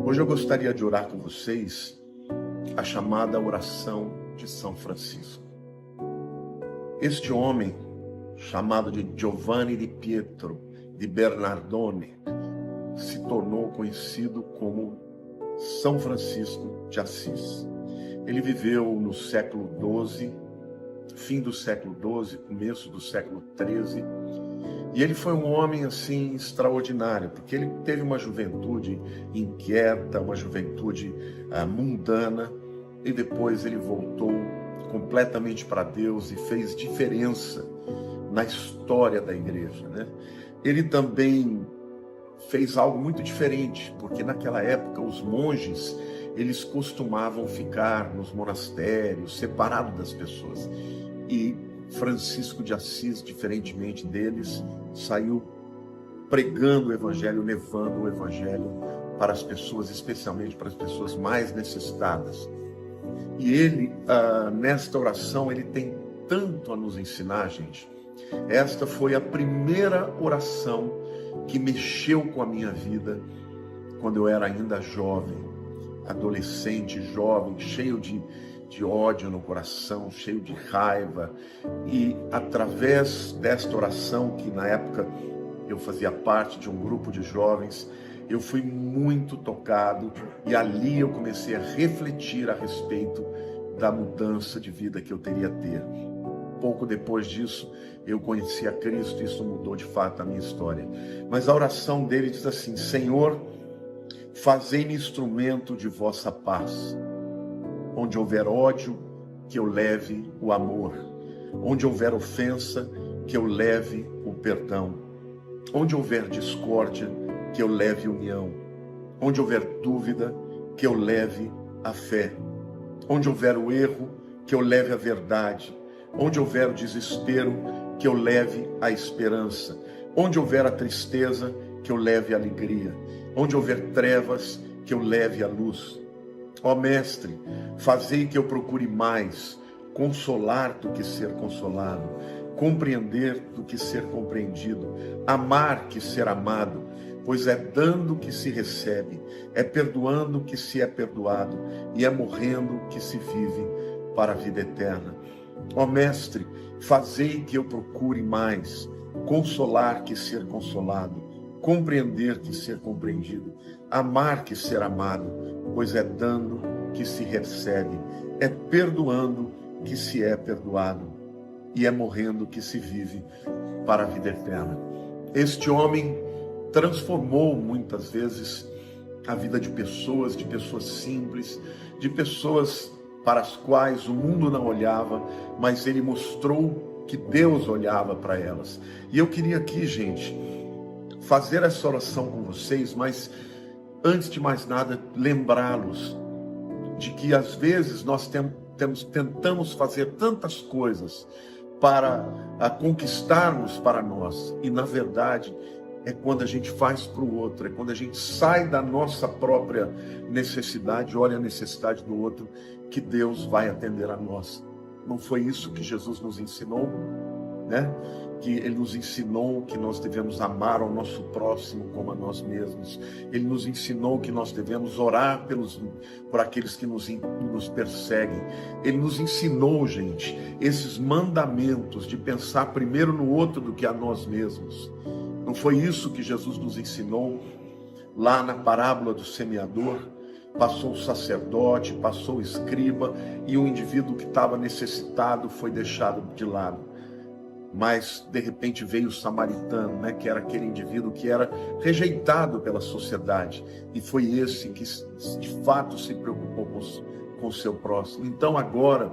Hoje eu gostaria de orar com vocês a chamada oração de São Francisco. Este homem, chamado de Giovanni di Pietro di Bernardone, se tornou conhecido como São Francisco de Assis. Ele viveu no século XII, fim do século XII, começo do século XIII, e ele foi um homem assim extraordinário, porque ele teve uma juventude inquieta, uma juventude mundana, e depois ele voltou completamente para Deus e fez diferença na história da igreja, né? Ele também fez algo muito diferente, porque naquela época os monges, eles costumavam ficar nos monastérios, separados das pessoas. E Francisco de Assis, diferentemente deles, saiu pregando o evangelho, levando o evangelho para as pessoas, especialmente para as pessoas mais necessitadas. E ele, nesta oração, ele tem tanto a nos ensinar, gente. Esta foi a primeira oração que mexeu com a minha vida quando eu era ainda jovem, adolescente, jovem, cheio de ódio no coração, cheio de raiva. E através desta oração, que na época eu fazia parte de um grupo de jovens, eu fui muito tocado e ali eu comecei a refletir a respeito da mudança de vida que eu teria a ter. Pouco depois disso, eu conheci a Cristo e isso mudou de fato a minha história. Mas a oração dele diz assim: Senhor, fazei-me instrumento de vossa paz. Onde houver ódio, que eu leve o amor. Onde houver ofensa, que eu leve o perdão. Onde houver discórdia, que eu leve união. Onde houver dúvida, que eu leve a fé. Onde houver o erro, que eu leve a verdade. Onde houver o desespero, que eu leve a esperança. Onde houver a tristeza, que eu leve a alegria. Onde houver trevas, que eu leve a luz. Ó Mestre, fazei que eu procure mais consolar do que ser consolado, compreender do que ser compreendido, amar que ser amado, pois é dando que se recebe, é perdoando que se é perdoado, e é morrendo que se vive para a vida eterna. Ó Mestre, fazei que eu procure mais consolar que ser consolado, compreender que ser compreendido, amar que ser amado, pois é dando que se recebe, é perdoando que se é perdoado, e é morrendo que se vive para a vida eterna. Este homem transformou muitas vezes a vida de pessoas simples, de pessoas para as quais o mundo não olhava, mas ele mostrou que Deus olhava para elas. E eu queria aqui, gente, fazer essa oração com vocês, mas antes de mais nada, lembrá-los de que às vezes nós tentamos fazer tantas coisas para conquistarmos para nós, e na verdade é quando a gente faz para o outro, é quando a gente sai da nossa própria necessidade, olha a necessidade do outro, que Deus vai atender a nós. Não foi isso que Jesus nos ensinou, né? Que Ele nos ensinou que nós devemos amar ao nosso próximo como a nós mesmos. Ele nos ensinou que nós devemos orar por aqueles que nos perseguem. Ele nos ensinou, gente, esses mandamentos de pensar primeiro no outro do que a nós mesmos. Não foi isso que Jesus nos ensinou lá na parábola do semeador? Passou o sacerdote, passou o escriba, e o indivíduo que estava necessitado foi deixado de lado. Mas de repente veio o samaritano, né, que era aquele indivíduo que era rejeitado pela sociedade, e foi esse que de fato se preocupou com o seu próximo. Então agora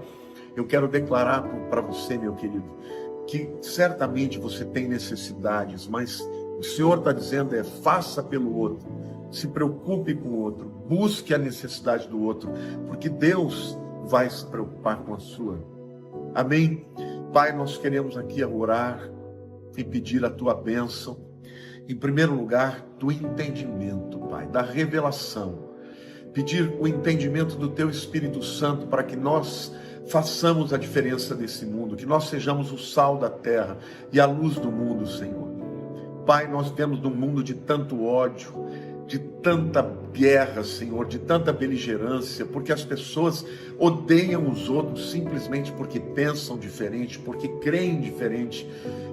eu quero declarar para você, meu querido, que certamente você tem necessidades, mas o Senhor está dizendo faça pelo outro, se preocupe com o outro, busque a necessidade do outro, porque Deus vai se preocupar com a sua. Amém? Pai, nós queremos aqui orar e pedir a Tua bênção, em primeiro lugar, do entendimento, Pai, da revelação. Pedir o entendimento do Teu Espírito Santo para que nós façamos a diferença nesse mundo, que nós sejamos o sal da terra e a luz do mundo, Senhor. Pai, nós temos num mundo de tanto ódio, de tanta guerra, Senhor, de tanta beligerância, porque as pessoas odeiam os outros simplesmente porque pensam diferente, porque creem diferente.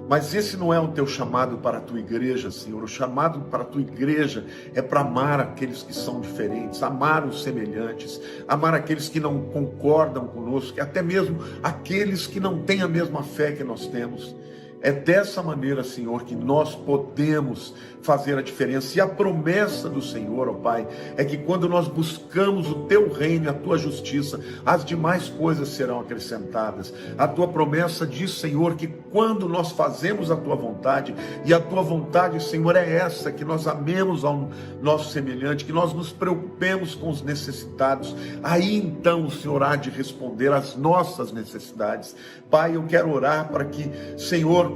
Mas esse não é o teu chamado para a tua igreja, Senhor. O chamado para a tua igreja é para amar aqueles que são diferentes, amar os semelhantes, amar aqueles que não concordam conosco, e até mesmo aqueles que não têm a mesma fé que nós temos. É dessa maneira, Senhor, que nós podemos fazer a diferença. E a promessa do Senhor, ó Pai, é que quando nós buscamos o Teu reino e a Tua justiça, as demais coisas serão acrescentadas. A Tua promessa diz, Senhor, que quando nós fazemos a Tua vontade, e a Tua vontade, Senhor, é essa, que nós amemos ao nosso semelhante, que nós nos preocupemos com os necessitados, aí então o Senhor há de responder às nossas necessidades. Pai, eu quero orar para que, Senhor,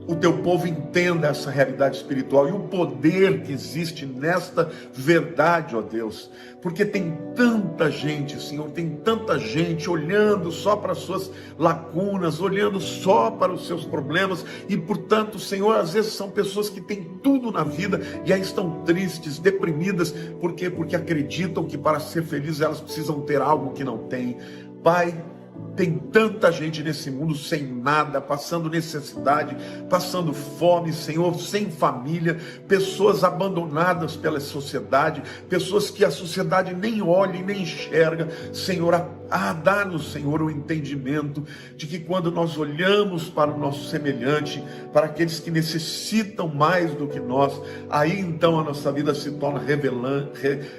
o teu povo entenda essa realidade espiritual e o poder que existe nesta verdade, ó Deus, porque tem tanta gente, Senhor, tem tanta gente olhando só para as suas lacunas, olhando só para os seus problemas e, portanto, Senhor, às vezes são pessoas que têm tudo na vida e aí estão tristes, deprimidas, por quê? Porque acreditam que para ser felizes elas precisam ter algo que não têm. Pai, tem tanta gente nesse mundo sem nada, passando necessidade, passando fome, Senhor, sem família, pessoas abandonadas pela sociedade, pessoas que a sociedade nem olha e nem enxerga. Senhor, dá-nos, Senhor, o entendimento de que quando nós olhamos para o nosso semelhante, para aqueles que necessitam mais do que nós, aí então a nossa vida se torna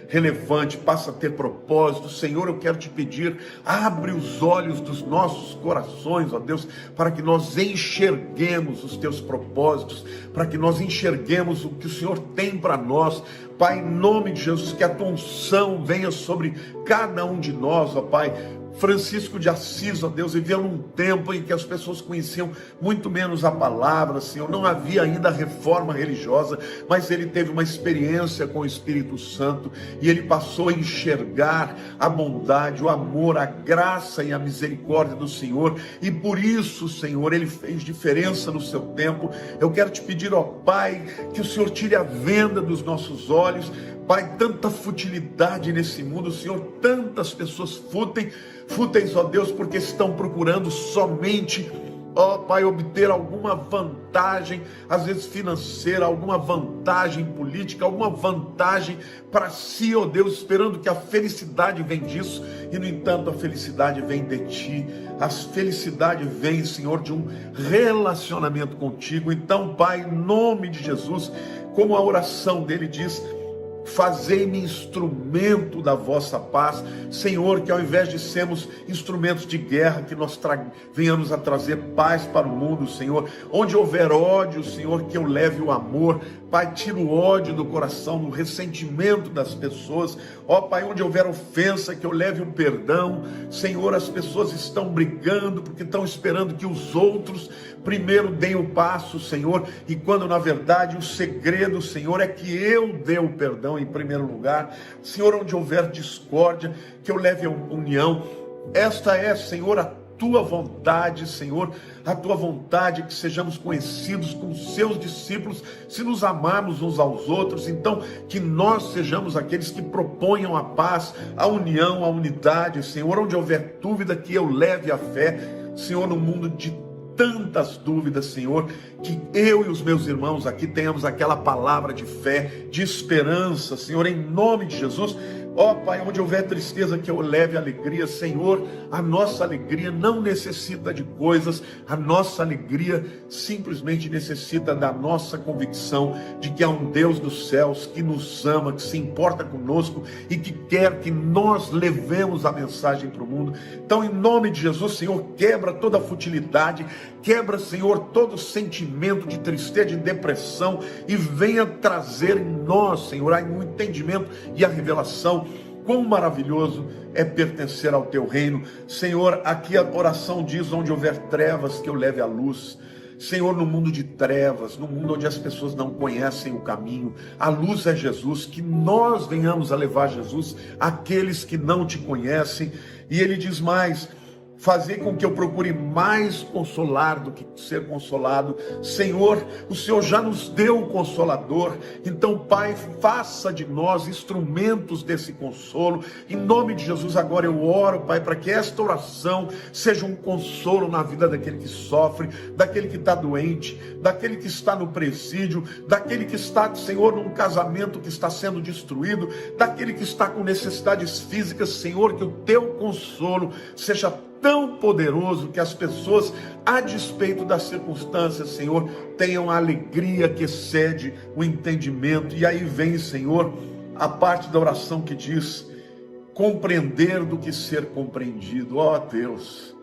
relevante, passa a ter propósito. Senhor, eu quero te pedir, abre os olhos dos nossos corações, ó Deus, para que nós enxerguemos os teus propósitos, para que nós enxerguemos o que o Senhor tem para nós. Pai, em nome de Jesus, que a tua unção venha sobre cada um de nós, ó Pai. Francisco de Assis, ó Deus, vivia num tempo em que as pessoas conheciam muito menos a palavra, Senhor, não havia ainda a reforma religiosa, mas ele teve uma experiência com o Espírito Santo e ele passou a enxergar a bondade, o amor, a graça e a misericórdia do Senhor, e por isso, Senhor, ele fez diferença no seu tempo. Eu quero te pedir, ó Pai, que o Senhor tire a venda dos nossos olhos. Pai, tanta futilidade nesse mundo, Senhor, tantas pessoas fúteis, ó Deus, porque estão procurando somente, ó Pai, obter alguma vantagem, às vezes financeira, alguma vantagem política, alguma vantagem para si, ó Deus, esperando que a felicidade vem disso, e no entanto a felicidade vem de Ti, a felicidade vem, Senhor, de um relacionamento contigo. Então, Pai, em nome de Jesus, como a oração dele diz, fazei-me instrumento da vossa paz, Senhor, que ao invés de sermos instrumentos de guerra, que nós venhamos a trazer paz para o mundo, Senhor. Onde houver ódio, Senhor, que eu leve o amor. Pai, tira o ódio do coração, do ressentimento das pessoas. Ó Pai, onde houver ofensa, que eu leve o perdão. Senhor, as pessoas estão brigando porque estão esperando que os outros primeiro deem o passo, Senhor, e quando na verdade o segredo, Senhor, é que eu dê o perdão em primeiro lugar. Senhor, onde houver discórdia, que eu leve a união. Esta é, Senhor, a tua vontade, Senhor, a tua vontade, que sejamos conhecidos como seus discípulos, se nos amarmos uns aos outros. Então, que nós sejamos aqueles que proponham a paz, a união, a unidade, Senhor. Onde houver dúvida, que eu leve a fé, Senhor, no mundo de tantas dúvidas, Senhor, que eu e os meus irmãos aqui tenhamos aquela palavra de fé, de esperança, Senhor, em nome de Jesus. Ó Pai, onde houver tristeza, que eu leve alegria. Senhor, a nossa alegria não necessita de coisas, a nossa alegria simplesmente necessita da nossa convicção de que há um Deus dos céus que nos ama, que se importa conosco e que quer que nós levemos a mensagem para o mundo. Então, em nome de Jesus, Senhor, quebra toda a futilidade, quebra, Senhor, todo sentimento de tristeza, de depressão, e venha trazer em nós, Senhor, o entendimento e a revelação. Quão maravilhoso é pertencer ao teu reino. Senhor, aqui a oração diz: onde houver trevas, que eu leve a luz. Senhor, no mundo de trevas, no mundo onde as pessoas não conhecem o caminho, a luz é Jesus, que nós venhamos a levar Jesus àqueles que não te conhecem. E ele diz mais: fazer com que eu procure mais consolar do que ser consolado. Senhor, o Senhor já nos deu o Consolador, então, Pai, faça de nós instrumentos desse consolo. Em nome de Jesus, agora eu oro, Pai, para que esta oração seja um consolo na vida daquele que sofre, daquele que está doente, daquele que está no presídio, daquele que está, Senhor, num casamento que está sendo destruído, daquele que está com necessidades físicas. Senhor, que o teu consolo seja tão poderoso que as pessoas, a despeito das circunstâncias, Senhor, tenham a alegria que excede o entendimento. E aí vem, Senhor, a parte da oração que diz: compreender do que ser compreendido. Ó Deus,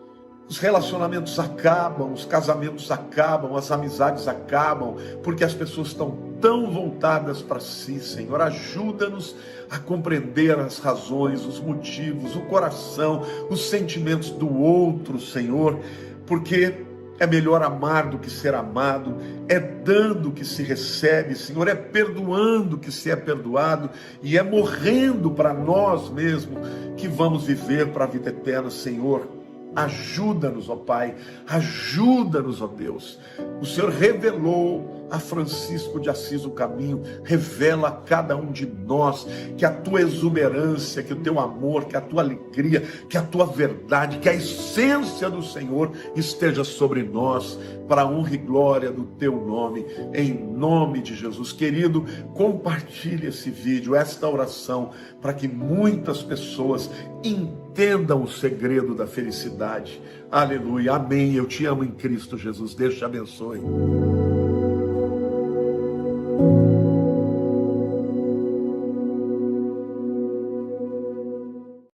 os relacionamentos acabam, os casamentos acabam, as amizades acabam, porque as pessoas estão tão voltadas para si. Senhor, ajuda-nos a compreender as razões, os motivos, o coração, os sentimentos do outro, Senhor, porque é melhor amar do que ser amado, é dando que se recebe, Senhor, é perdoando que se é perdoado, e é morrendo para nós mesmos que vamos viver para a vida eterna. Senhor, ajuda-nos, ó Pai, ajuda-nos, ó Deus. O Senhor revelou a Francisco de Assis o caminho, revela a cada um de nós que a tua exuberância, que o teu amor, que a tua alegria, que a tua verdade, que a essência do Senhor esteja sobre nós, para a honra e glória do teu nome, em nome de Jesus. Querido, compartilhe esse vídeo, esta oração, para que muitas pessoas entendam o segredo da felicidade. Aleluia, amém. Eu te amo em Cristo Jesus. Deus te abençoe.